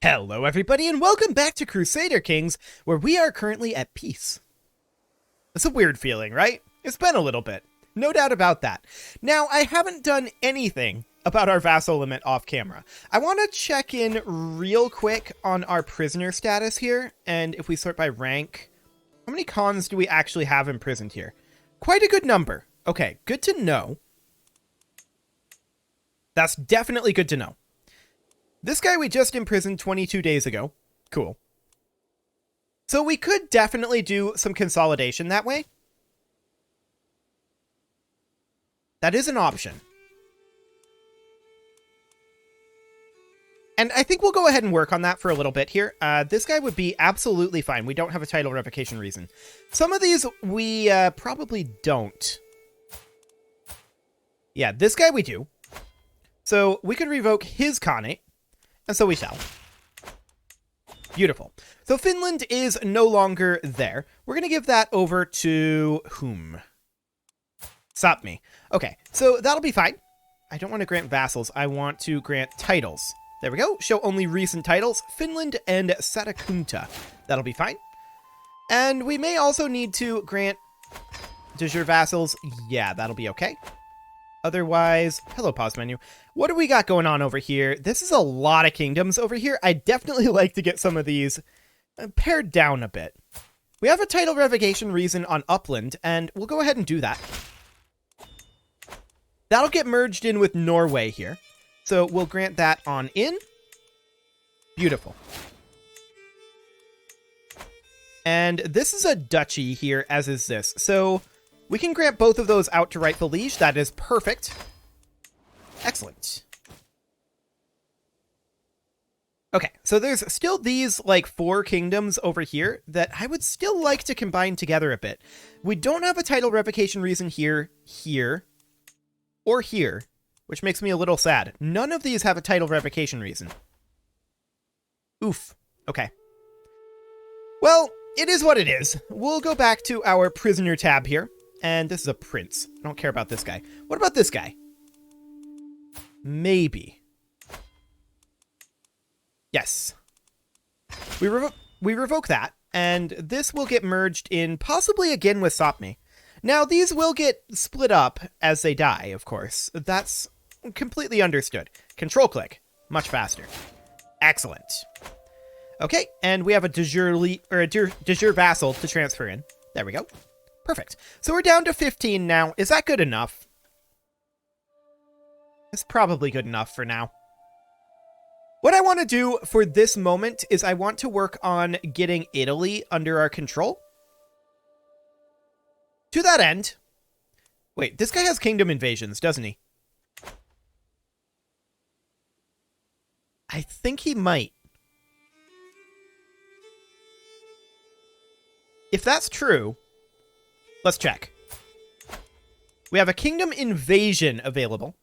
Hello everybody and welcome back to Crusader Kings, where we are currently at peace. It's a weird feeling, right? It's been a little bit. No doubt about that. Now, I haven't done anything about our vassal limit off camera. I want to check in real quick on our prisoner status here, and if we sort by rank, how many cons do we actually have imprisoned here? Quite a good number. Okay, good to know. That's definitely good to know. This guy we just imprisoned 22 days ago. Cool. So we could definitely do some consolidation that way. That is an option. And I think we'll go ahead and work on that for a little bit here. This guy would be absolutely fine. We don't have a title revocation reason. Some of these we probably don't. Yeah, this guy we do. So we could revoke his Khanate. And so we shall. Beautiful. So Finland is no longer there. We're going to give that over to whom? Sapmi. Okay, so that'll be fine. I don't want to grant vassals. I want to grant titles. There we go. Show only recent titles. Finland and Satakunta. That'll be fine. And we may also need to grant de jure vassals. Yeah, that'll be okay. Otherwise, hello, pause menu. What do we got going on over here? This is a lot of kingdoms over here. I definitely like to get some of these pared down a bit. We have a title revocation reason on Upland, and we'll go ahead and do that. That'll get merged in with Norway here. So we'll grant that on in. Beautiful. And this is a duchy here, as is this. So we can grant both of those out to rightful liege. That is perfect. Excellent. Okay, so there's still these, like, 4 kingdoms over here that I would still like to combine together a bit. We don't have a title revocation reason here, here, or here, which makes me a little sad. None of these have a title revocation reason. Oof. Okay. Well, it is what it is. We'll go back to our prisoner tab here. And this is a prince. I don't care about this guy. What about this guy? Maybe. Yes. We revoke that, and this will get merged in possibly again with Sapmi. Now, these will get split up as they die, of course. That's completely understood. Control click. Much faster. Excellent. Okay, and we have a de jure vassal to transfer in. There we go. Perfect. So we're down to 15 now. Is that good enough? It's probably good enough for now. What I want to do for this moment is I want to work on getting Italy under our control. To that end... Wait, this guy has kingdom invasions, doesn't he? I think he might. If that's true... Let's check. We have a kingdom invasion available.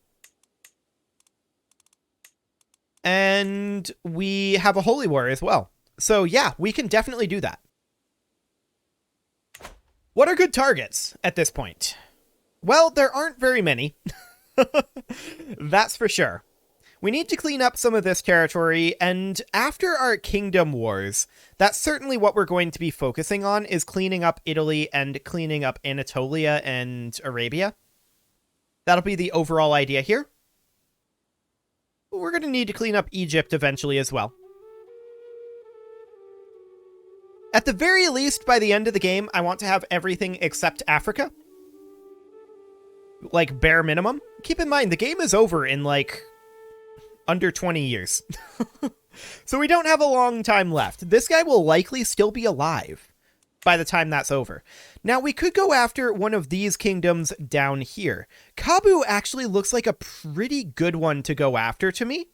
And we have a holy war as well. So yeah, we can definitely do that. What are good targets at this point? Well, there aren't very many. That's for sure. We need to clean up some of this territory, and after our kingdom wars, that's certainly what we're going to be focusing on, is cleaning up Italy and cleaning up Anatolia and Arabia. That'll be the overall idea here. We're going to need to clean up Egypt eventually as well. At the very least, by the end of the game, I want to have everything except Africa. Like, bare minimum. Keep in mind, the game is over in, like, under 20 years. So we don't have a long time left. This guy will likely still be alive by the time that's over. Now, we could go after one of these kingdoms down here. Kabu actually looks like a pretty good one to go after to me.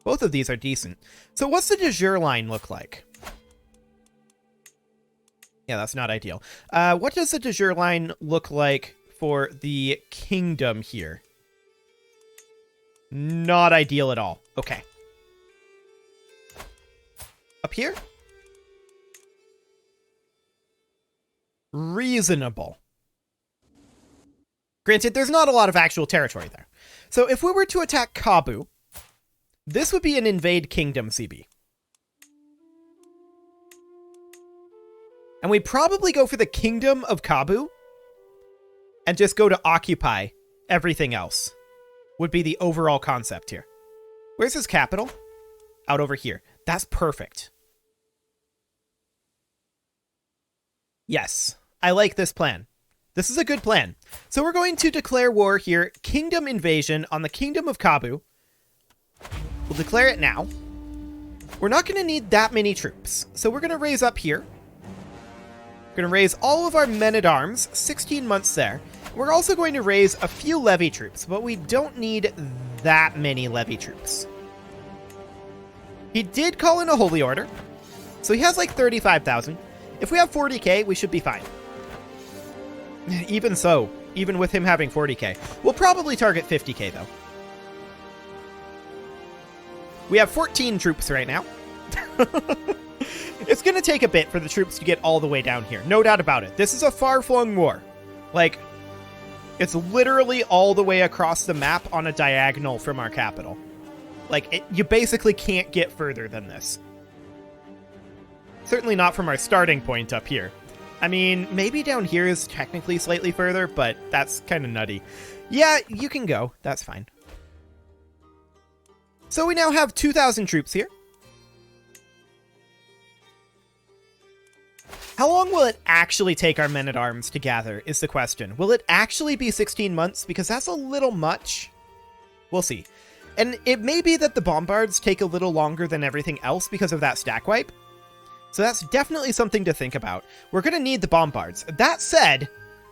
Both of these are decent. So what's the de jure line look like? Yeah, that's not ideal. What does the de jure line look like for the kingdom here? Not ideal at all. Okay. Up here? Reasonable. Granted, there's not a lot of actual territory there. So if we were to attack Kabu, This would be an invade kingdom CB. And we probably go for the kingdom of Kabu and just go to occupy everything else, would be the overall concept here. Where's his capital? Out over here. That's perfect. Yes, I like this plan. This is a good plan. So we're going to declare war here, kingdom invasion on the kingdom of Kabu. We'll declare it now. We're not going to need that many troops, so we're going to raise up here. We're going to raise all of our men-at-arms, 16 months there. We're also going to raise a few levy troops, but we don't need that many levy troops. He did call in a holy order, so he has like 35,000. If we have 40k, we should be fine. Even so, even with him having 40k. We'll probably target 50k though. We have 14 troops right now. It's going to take a bit for the troops to get all the way down here. No doubt about it. This is a far-flung war. Like, it's literally all the way across the map on a diagonal from our capital. Like, you basically can't get further than this. Certainly not from our starting point up here. I mean, maybe down here is technically slightly further, but that's kind of nutty. Yeah, you can go. That's fine. So we now have 2,000 troops here. How long will it actually take our men-at-arms to gather is the question. Will it actually be 16 months? Because that's a little much. We'll see. And it may be that the bombards take a little longer than everything else because of that stack wipe. So that's definitely something to think about. We're going to need the bombards. That said,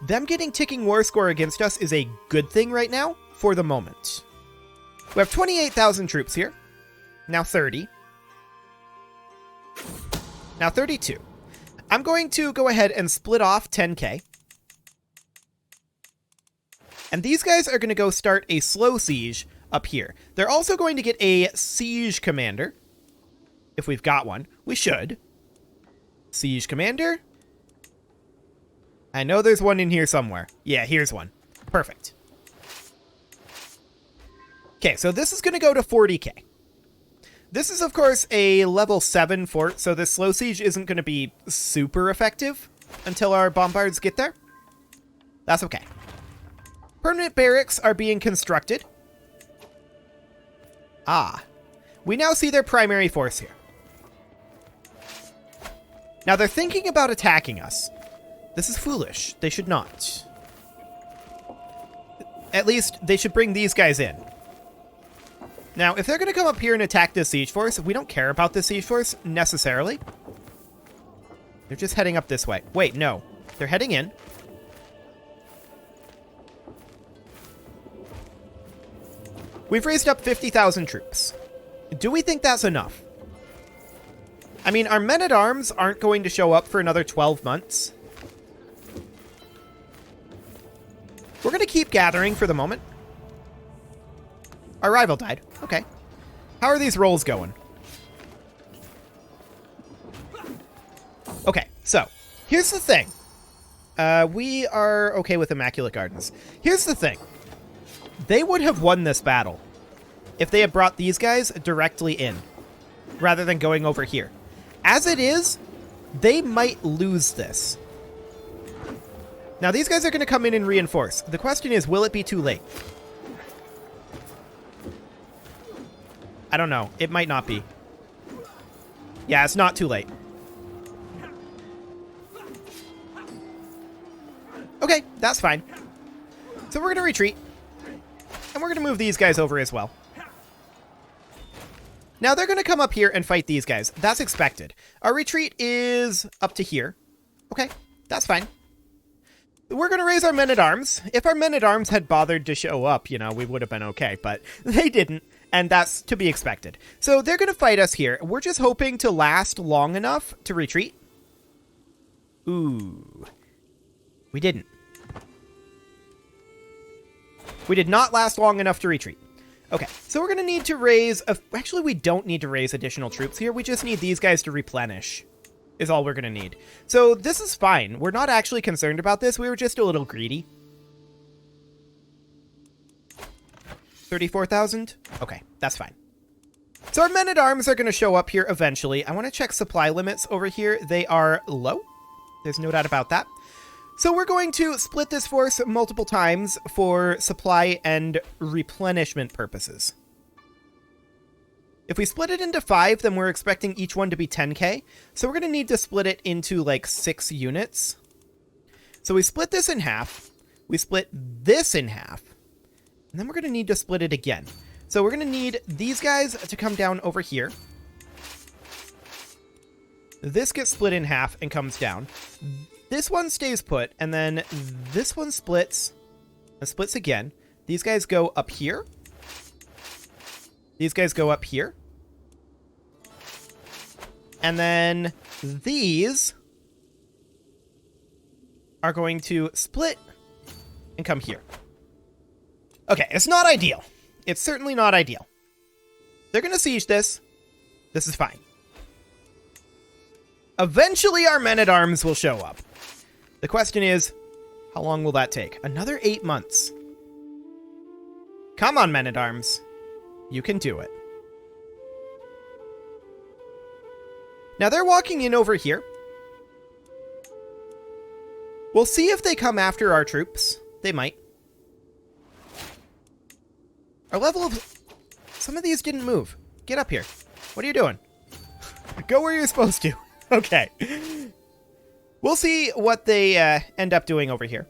them getting ticking war score against us is a good thing right now for the moment. We have 28,000 troops here. Now 30. Now 32. I'm going to go ahead and split off 10k. And these guys are going to go start a slow siege up here. They're also going to get a siege commander. If we've got one. We should. Siege commander. I know there's one in here somewhere. Yeah, here's one. Perfect. Okay, so this is going to go to 40k. This is, of course, a level 7 fort, so this slow siege isn't going to be super effective until our bombards get there. That's okay. Permanent barracks are being constructed. Ah. We now see their primary force here. Now, they're thinking about attacking us. This is foolish. They should not. At least, they should bring these guys in. Now, if they're going to come up here and attack this siege force, we don't care about this siege force necessarily. They're just heading up this way. Wait, no. They're heading in. We've raised up 50,000 troops. Do we think that's enough? I mean, our men-at-arms aren't going to show up for another 12 months. We're going to keep gathering for the moment. Our rival died. Okay. How are these rolls going? Okay, so here's the thing. We are okay with Immaculate Gardens. Here's the thing. They would have won this battle if they had brought these guys directly in rather than going over here. As it is, they might lose this. Now, these guys are going to come in and reinforce. The question is, will it be too late? I don't know. It might not be. Yeah, it's not too late. Okay, that's fine. So we're going to retreat. And we're going to move these guys over as well. Now, they're going to come up here and fight these guys. That's expected. Our retreat is up to here. Okay, that's fine. We're going to raise our men-at-arms. If our men-at-arms had bothered to show up, you know, we would have been okay. But they didn't. And that's to be expected. So they're going to fight us here. We're just hoping to last long enough to retreat. Ooh. We didn't. We did not last long enough to retreat. Okay, so we're going to need to raise... Actually, we don't need to raise additional troops here. We just need these guys to replenish is all we're going to need. So this is fine. We're not actually concerned about this. We were just a little greedy. 34,000? Okay, that's fine. So our men-at-arms are going to show up here eventually. I want to check supply limits over here. They are low. There's no doubt about that. So we're going to split this force multiple times for supply and replenishment purposes. If we split it into 5, then we're expecting each one to be 10k. So we're going to need to split it into like 6 units. So we split this in half. We split this in half. And then we're going to need to split it again. So we're going to need these guys to come down over here. This gets split in half and comes down. This one stays put, and then this one splits and splits again. These guys go up here. These guys go up here. And then these are going to split and come here. Okay, it's not ideal. It's certainly not ideal. They're going to siege this. This is fine. Eventually, our men-at-arms will show up. The question is, how long will that take? Another 8 months. Come on, men-at-arms. You can do it. Now, they're walking in over here. We'll see if they come after our troops. They might. Our level of... Some of these didn't move. Get up here. What are you doing? Go where you're supposed to. Okay. We'll see what they end up doing over here.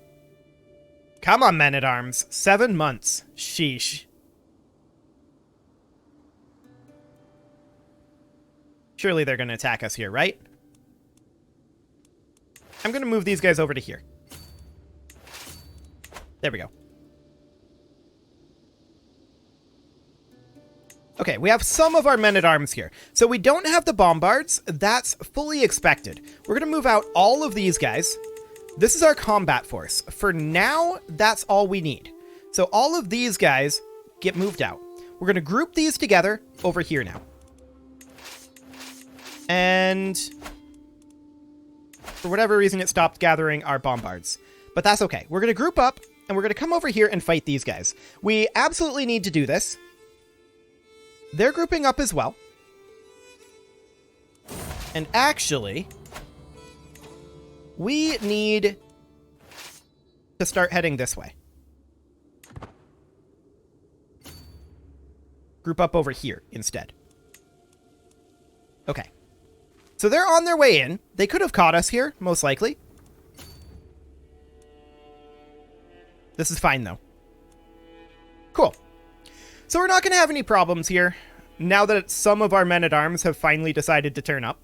Come on, men-at-arms. 7 months. Sheesh. Surely they're going to attack us here, right? I'm going to move these guys over to here. There we go. Okay, we have some of our men-at-arms here. So we don't have the bombards. That's fully expected. We're going to move out all of these guys. This is our combat force. For now, that's all we need. So all of these guys get moved out. We're going to group these together over here now. And for whatever reason, it stopped gathering our bombards. But that's okay. We're going to group up, and we're going to come over here and fight these guys. We absolutely need to do this. They're grouping up as well. And actually, we need to start heading this way. Group up over here instead. Okay. So they're on their way in. They could have caught us here, most likely. This is fine, though. Cool. So we're not going to have any problems here, now that some of our men-at-arms have finally decided to turn up.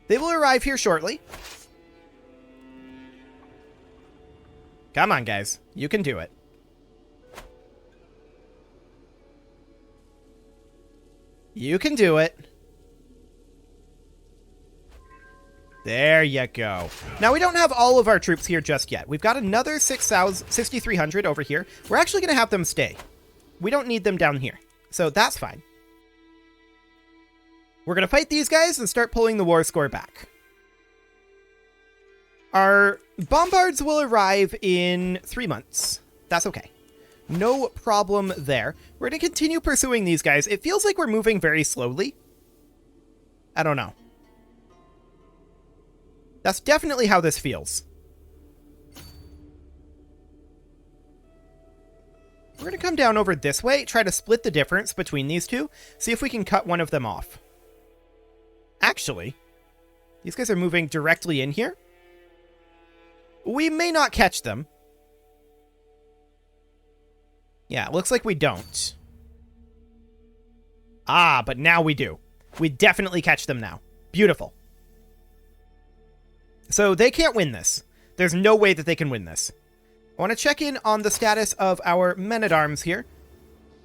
They will arrive here shortly. Come on, guys. You can do it. You can do it. There you go. Now, we don't have all of our troops here just yet. We've got another 6,300 over here. We're actually going to have them stay. We don't need them down here. So that's fine. We're going to fight these guys and start pulling the war score back. Our bombards will arrive in 3 months. That's okay. No problem there. We're going to continue pursuing these guys. It feels like we're moving very slowly. I don't know. That's definitely how this feels. We're going to come down over this way, try to split the difference between these two, see if we can cut one of them off. Actually, these guys are moving directly in here. We may not catch them. Yeah, it looks like we don't. Ah, but now we do. We definitely catch them now. Beautiful. So they can't win this. There's no way that they can win this. I want to check in on the status of our men-at-arms here.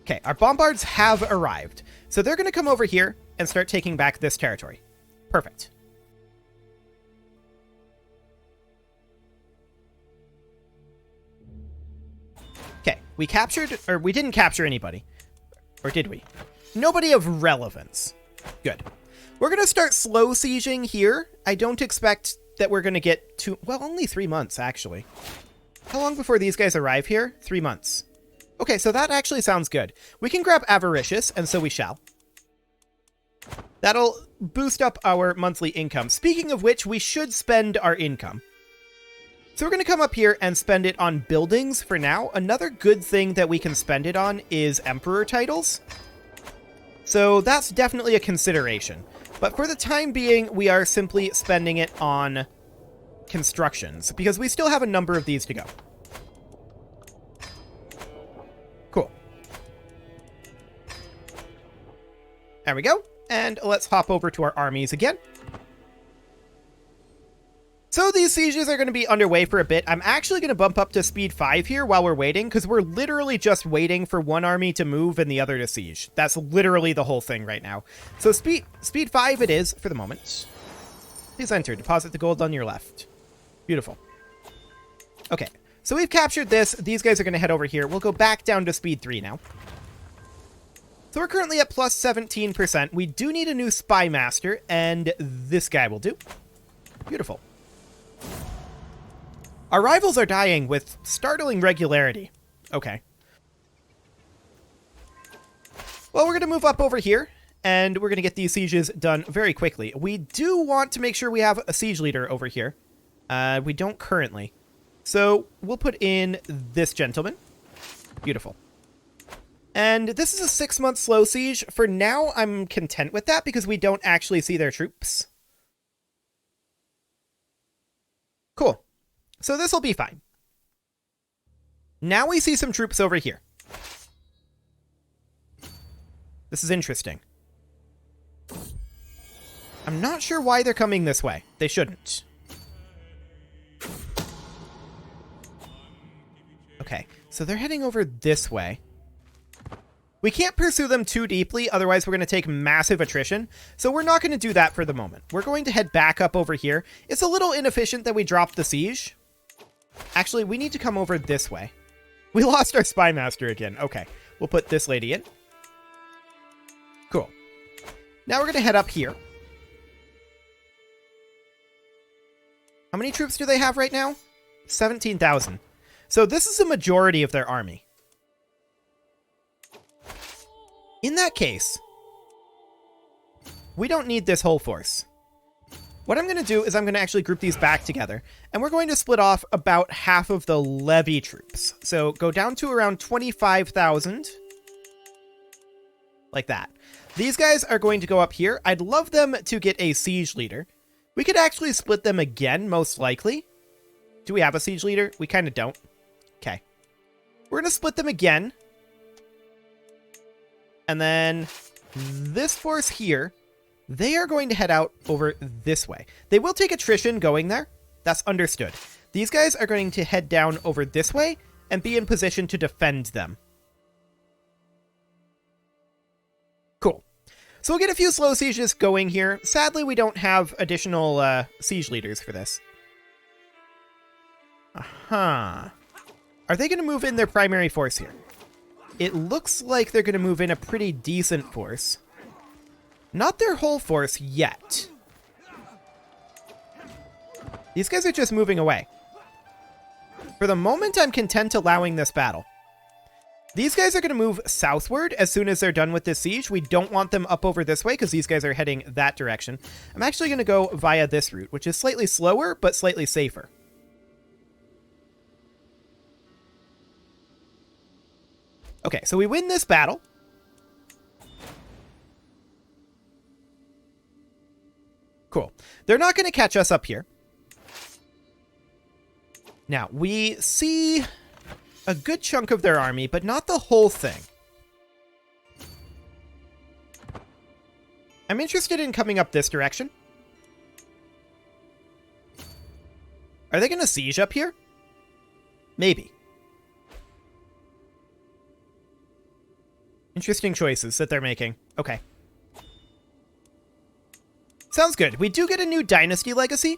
Okay, our bombards have arrived. So they're going to come over here and start taking back this territory. Perfect. Okay, we captured, or we didn't capture anybody. Or did we? Nobody of relevance. Good. We're going to start slow sieging here. I don't expect that we're going to get to, well, only 3 months, actually. How long before these guys arrive here? 3 months. Okay, so that actually sounds good. We can grab Avaricious, and so we shall. That'll boost up our monthly income. Speaking of which, we should spend our income. So we're going to come up here and spend it on buildings for now. Another good thing that we can spend it on is Emperor titles. So that's definitely a consideration. But for the time being, we are simply spending it on constructions, because we still have a number of these to go. Cool. There we go. And let's hop over to our armies again. So these sieges are going to be underway for a bit. I'm actually going to bump up to speed 5 here while we're waiting, because we're literally just waiting for one army to move and the other to siege. That's literally the whole thing right now. So speed 5 it is for the moment. Please enter. Deposit the gold on your left. Beautiful. Okay, so we've captured this. These guys are going to head over here. We'll go back down to speed 3 now. So we're currently at plus 17%. We do need a new spy master, and this guy will do. Beautiful. Our rivals are dying with startling regularity. Okay. Well, we're going to move up over here, and we're going to get these sieges done very quickly. We do want to make sure we have a siege leader over here. We don't currently. So we'll put in this gentleman. Beautiful. And this is a 6-month slow siege. For now, I'm content with that because we don't actually see their troops. Cool. So this will be fine. Now we see some troops over here. This is interesting. I'm not sure why they're coming this way. They shouldn't. Okay, so they're heading over this way. We can't pursue them too deeply, otherwise we're going to take massive attrition. So we're not going to do that for the moment. We're going to head back up over here. It's a little inefficient that we dropped the siege. Actually, we need to come over this way. We lost our spy master again. Okay, we'll put this lady in. Cool. Now we're going to head up here. How many troops do they have right now? 17,000. So this is a majority of their army. In that case, we don't need this whole force. What I'm going to do is I'm going to actually group these back together, and we're going to split off about half of the levy troops. So go down to around 25,000. Like that. These guys are going to go up here. I'd love them to get a siege leader. We could actually split them again, most likely. Do we have a siege leader? We kind of don't. Okay. We're going to split them again. And then this force here, they are going to head out over this way. They will take attrition going there. That's understood. These guys are going to head down over this way and be in position to defend them. Cool. So we'll get a few slow sieges going here. Sadly, we don't have additional siege leaders for this. Are they going to move in their primary force here? It looks like they're going to move in a pretty decent force. Not their whole force yet. These guys are just moving away. For the moment, I'm content allowing this battle. These guys are going to move southward as soon as they're done with this siege. We don't want them up over this way because these guys are heading that direction. I'm actually going to go via this route, which is slightly slower, but slightly safer. Okay, so we win this battle. Cool. They're not going to catch us up here. Now, we see a good chunk of their army, but not the whole thing. I'm interested in coming up this direction. Are they going to siege up here? Maybe. Interesting choices that they're making. Okay. Sounds good. We do get a new dynasty legacy.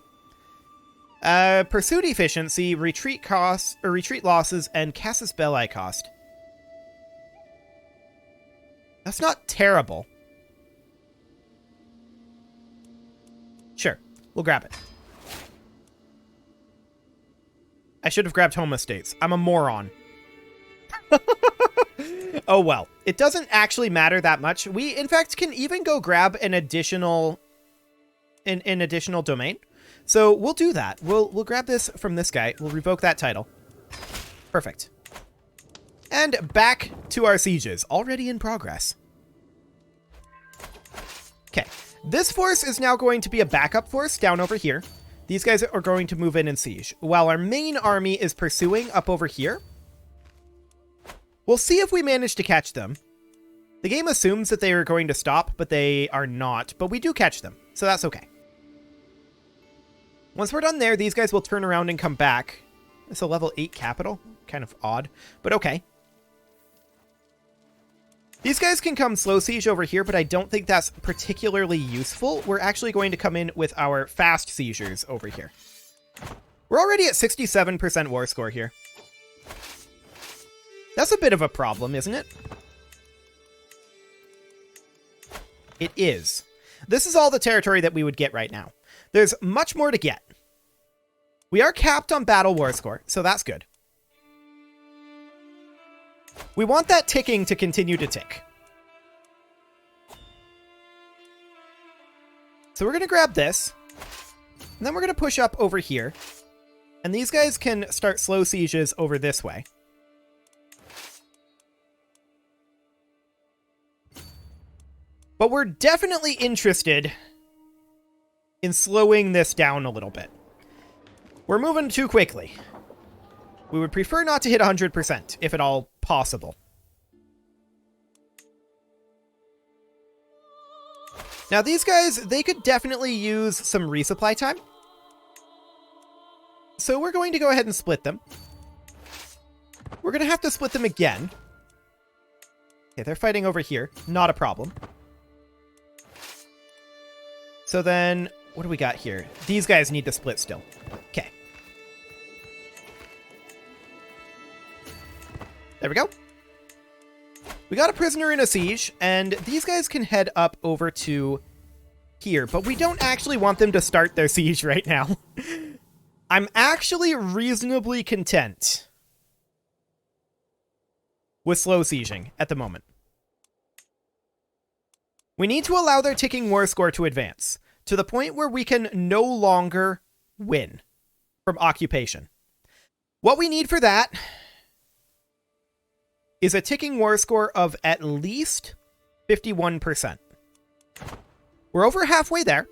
Pursuit efficiency, retreat costs, or retreat losses, and casus belli cost. That's not terrible. Sure, we'll grab it. I should have grabbed home estates. I'm a moron. Oh well, it doesn't actually matter that much. We, in fact, can even go grab an additional domain. So we'll do that. We'll grab this from this guy. We'll revoke that title. Perfect. And back to our sieges, already in progress. Okay, this force is now going to be a backup force down over here. These guys are going to move in and siege, while our main army is pursuing up over here. We'll see if we manage to catch them. The game assumes that they are going to stop, but they are not. But we do catch them, so that's okay. Once we're done there, these guys will turn around and come back. It's a level 8 capital. Kind of odd, but okay. These guys can come slow siege over here, but I don't think that's particularly useful. We're actually going to come in with our fast seizures over here. We're already at 67% war score here. That's a bit of a problem, isn't it? It is. This is all the territory that we would get right now. There's much more to get. We are capped on battle war score, so that's good. We want that ticking to continue to tick. So we're going to grab this, and then we're going to push up over here, and these guys can start slow sieges over this way. But we're definitely interested in slowing this down a little bit. We're moving too quickly. We would prefer not to hit 100%, if at all possible. Now these guys, they could definitely use some resupply time. So we're going to go ahead and split them. We're going to have to split them again. Okay, they're fighting over here. Not a problem. So then, what do we got here? These guys need to split still. Okay. There we go. We got a prisoner in a siege, and these guys can head up over to here, but we don't actually want them to start their siege right now. I'm actually reasonably content with slow sieging at the moment. We need to allow their ticking war score to advance to the point where we can no longer win from occupation. What we need for that is a ticking war score of at least 51%. We're over halfway there.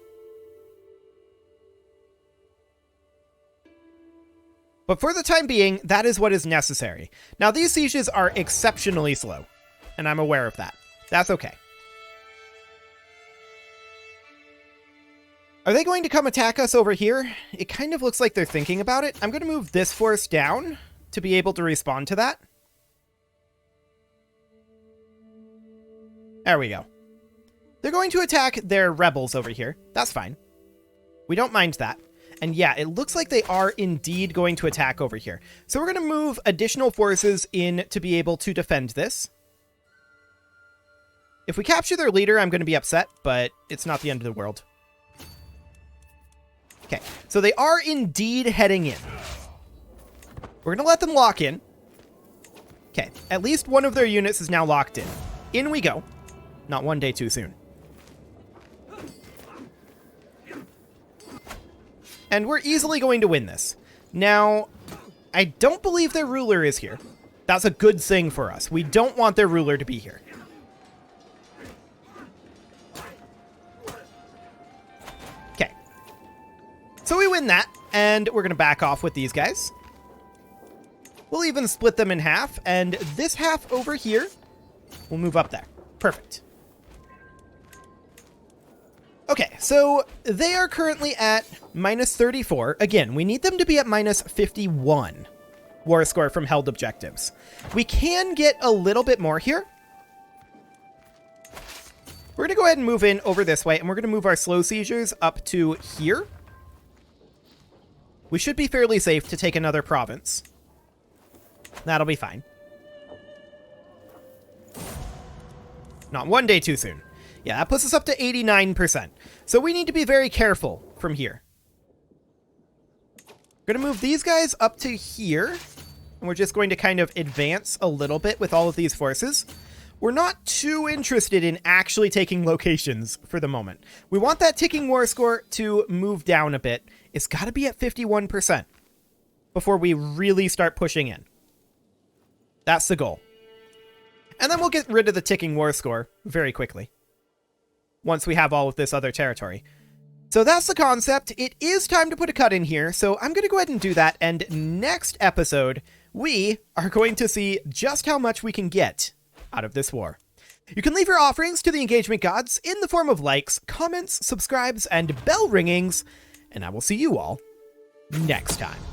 But for the time being, that is what is necessary. Now, these sieges are exceptionally slow, and I'm aware of that. That's okay. Are they going to come attack us over here? It kind of looks like they're thinking about it. I'm going to move this force down to be able to respond to that. There we go. They're going to attack their rebels over here. That's fine. We don't mind that. And yeah, it looks like they are indeed going to attack over here. So we're going to move additional forces in to be able to defend this. If we capture their leader, I'm going to be upset, but it's not the end of the world. Okay, so they are indeed heading in. We're going to let them lock in. Okay, at least one of their units is now locked in. In we go. Not one day too soon. And we're easily going to win this. Now, I don't believe their ruler is here. That's a good thing for us. We don't want their ruler to be here. Okay. So we win that, and we're going to back off with these guys. We'll even split them in half, and this half over here will move up there. Perfect. Okay, so they are currently at minus 34. Again, we need them to be at minus 51 war score from held objectives. We can get a little bit more here. We're going to go ahead and move in over this way, and we're going to move our slow seizures up to here. We should be fairly safe to take another province. That'll be fine. Not one day too soon. Yeah, that puts us up to 89%. So we need to be very careful from here. We're going to move these guys up to here. and we're just going to kind of advance a little bit with all of these forces. We're not too interested in actually taking locations for the moment. We want that ticking war score to move down a bit. It's got to be at 51% before we really start pushing in. That's the goal. And then we'll get rid of the ticking war score very quickly once we have all of this other territory. So that's the concept. It is time to put a cut in here, so I'm going to go ahead and do that, and next episode, we are going to see just how much we can get out of this war. You can leave your offerings to the engagement gods in the form of likes, comments, subscribes, and bell ringings, and I will see you all next time.